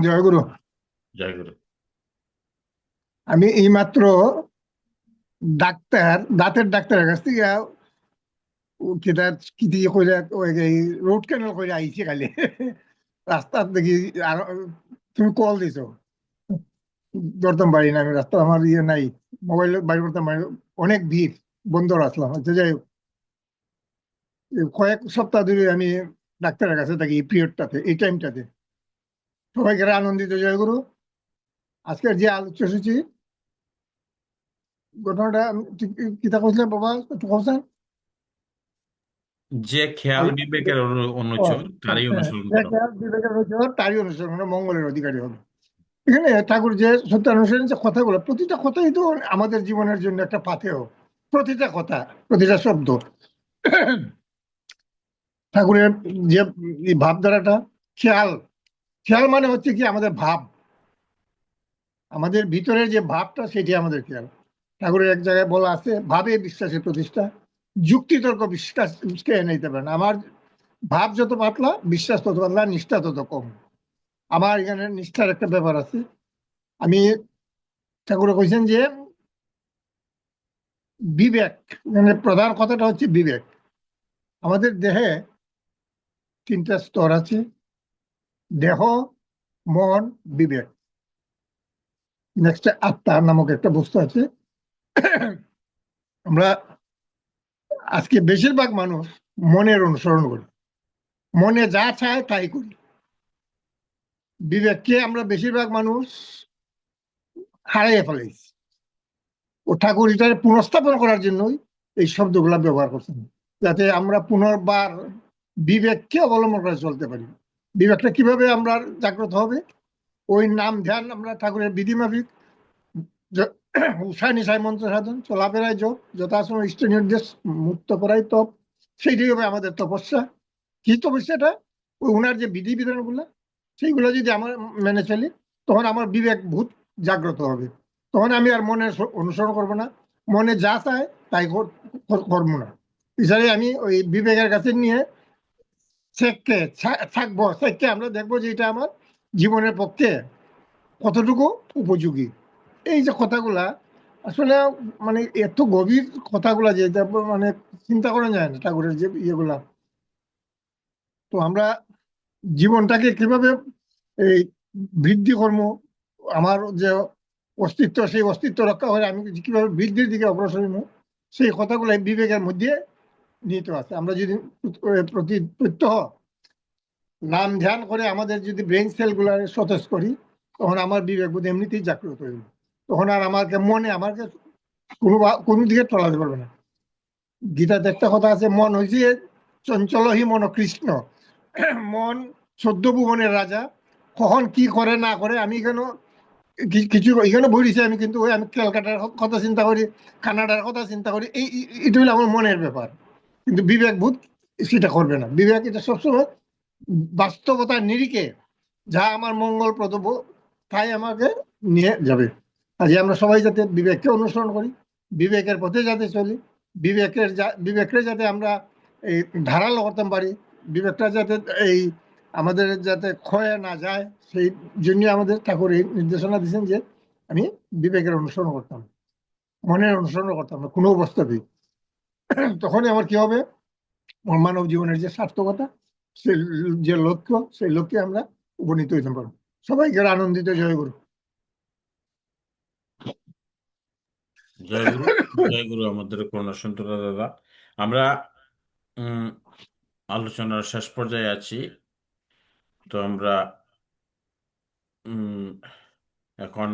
জয়গুরু। জয়গুরু। আমি এইমাত্র দাঁতের ডাক্তারের কাছ থেকে কিতা কি দিয়ে কইরা ওই রোড ক্যানাল কইরা আইছি খালি রাস্তার দেখি। আর তুমি কল দিছো, ধরতাম পারি না আমি, রাস্তা আমার ইয়ে নাই, মোবাইল বাইর করতাম পারি না। অনেক ভিড়, বন্ধ রাখলাম। আচ্ছা যাই হোক, এই কয়েক সপ্তাহ ধরে আমি ডাক্তারের কাছে থাকি এই পিরিয়ডটাতে, এই টাইমটাতে। সবাইকে আনন্দিত জয়গুরু। আজকের যে আলোচ্য সূচি, ঘটনাটা ঠিক কিতা কইছিলাম বাবা, একটু কথা। যে খেয়াল বিবেকের অনুচর তারই অনুসরণ করো। বিবেকের অধিকার তারই অনুসরণ করে মঙ্গলের অধিকারী হবে। এখানে ঠাকুর যে সত্যানুসারী যে কথাগুলো, প্রতিটা কথাই তো আমাদের জীবনের জন্য একটা পাথেয়। প্রতিটা কথা, প্রতিটা শব্দ। ঠাকুরের যে এই ভাবধারাটা, খেয়াল, খেয়াল মানে হচ্ছে কি আমাদের ভাব, আমাদের ভিতরের যে ভাবটা সেটি আমাদের খেয়াল। ঠাকুরের এক জায়গায় বলা আছে, ভাবে বিশ্বাসের প্রতিষ্ঠা, যুক্তিতর্ক বিশ্বাসকে এনে দিতে পারে না। আমার ভাব যত পাতলা, বিশ্বাস তত পাতলা, নিষ্ঠা তত কম। আমার এখানে নিষ্ঠার একটা ব্যাপার আছে। আমি, ঠাকুর কইছেন যে বিবেক, মানে প্রধান কথাটা হচ্ছে বিবেক। আমাদের দেহে তিনটা স্তর আছে: দেহ, মন, বিবেক। নেক্সট আত্মা নামক একটা বস্তু আছে। আমরা আজকে বেশিরভাগ মানুষ মনের অনুসরণ করি, মনে যা চায় তাই করি। বিবেককে আমরা বেশিরভাগ মানুষ হারাইয়ে ফেলেছি। ও ঠাকুর এটা পুনঃস্থাপন করার জন্যই এই শব্দগুলা ব্যবহার করছেন, যাতে আমরা পুনর্বার বিবেককে অবলম্বন করে চলতে পারি। বিবেকটা কিভাবে আমরা জাগ্রত হবে? ওই নাম ধ্যান, আমরা ঠাকুরের বিধি মাফিক উষা নিশায় মন্ত্র সাধন, চলাফেরায় যোগ, যথাসম ইষ্ট নির্দেশ, মুক্ত করাই তপ। সেইটাই হবে আমাদের তপস্যা। কি তপস্যাটা? ওই উনার যে বিধি বিধান গুলা, সেইগুলো যদি আমার মেনে চলি, তখন আমার বিবেক ভূত জাগ্রত হবে। তখন আমি আর মনে অনুসরণ করবো না, মনে যা চায় তাই করবো না। এছাড়া আমি ওই বিবেকের কাছে নিয়ে চেককে থাকবো, চেককে আমরা দেখবো যে এটা আমার জীবনের পক্ষে কতটুকু উপযোগী। এই যে কথাগুলা আসলে মানে এত গভীর কথাগুলা, যে মানে চিন্তা করা যায় না ঠাকুরের যে ইয়েগুলা। তো আমরা জীবনটাকে কিভাবে এই বৃদ্ধি কর্ম, আমার যে অস্তিত্ব, সেই অস্তিত্ব রক্ষা করে আমি কিভাবে বৃদ্ধির দিকে অগ্রসর হবো, সেই কথাগুলো এই বিবেকের মধ্যে নিহিত আছে। আমরা যদি প্রতি প্রত্যহ নাম ধ্যান করে আমাদের যদি ব্রেন সেল গুলা সতেজ করি, তখন আমার বিবেক বোধ এমনিতেই জাগ্রত হইব। তখন আর আমাকে মনে আমাকে কোনো দিকে টলাতে পারবে না। গীতাতে একটা কথা আছে, মন হয়েছে চঞ্চলহি মন কৃষ্ণ। মন 14 ভুবনের রাজা, কখন কি করে না করে আমি কেন কিছু এখানে বলেছি আমি, কিন্তু ওই আমি ক্যালকাটার কথা চিন্তা করি, কানাডার কথা চিন্তা করি, এটা হলো আমার মনের ব্যাপার। কিন্তু বিবেক বোধ সেটা করবে না। বিবেক এটা সবসময় বাস্তবতার নিরিখে যা আমার মঙ্গলপ্রদ তাই আমাকে নিয়ে যাবে। আজ আমরা সবাই যাতে বিবেককে অনুসরণ করি, বিবেকের পথে যাতে চলি, বিবেকের যাতে আমরা এই ধারালো করতে পারি, বিবেকটা যাতে এই আমাদের যাতে ক্ষয়ে না যায়, সেই জন্য আমাদের ঠাকুর এই নির্দেশনা দিচ্ছেন যে আমি বিবেকের অনুসরণ করতাম, মনের অনুসরণ করতাম না কোনো অবস্থাতেই। তখনই আমার কি হবে, মানব জীবনের যে সার্থকতা, সেই যে লক্ষ্য, সেই লক্ষ্যে আমরা উপনীত হইতে পারবো। সবাইকে আনন্দিত জয়গুরু। জয়গুরু। জয়গুরু আমাদের করুণা সন্তুলা দাদা। আমরা উম আলোচনার শেষ পর্যায়ে আছি। তো আমরা উম এখন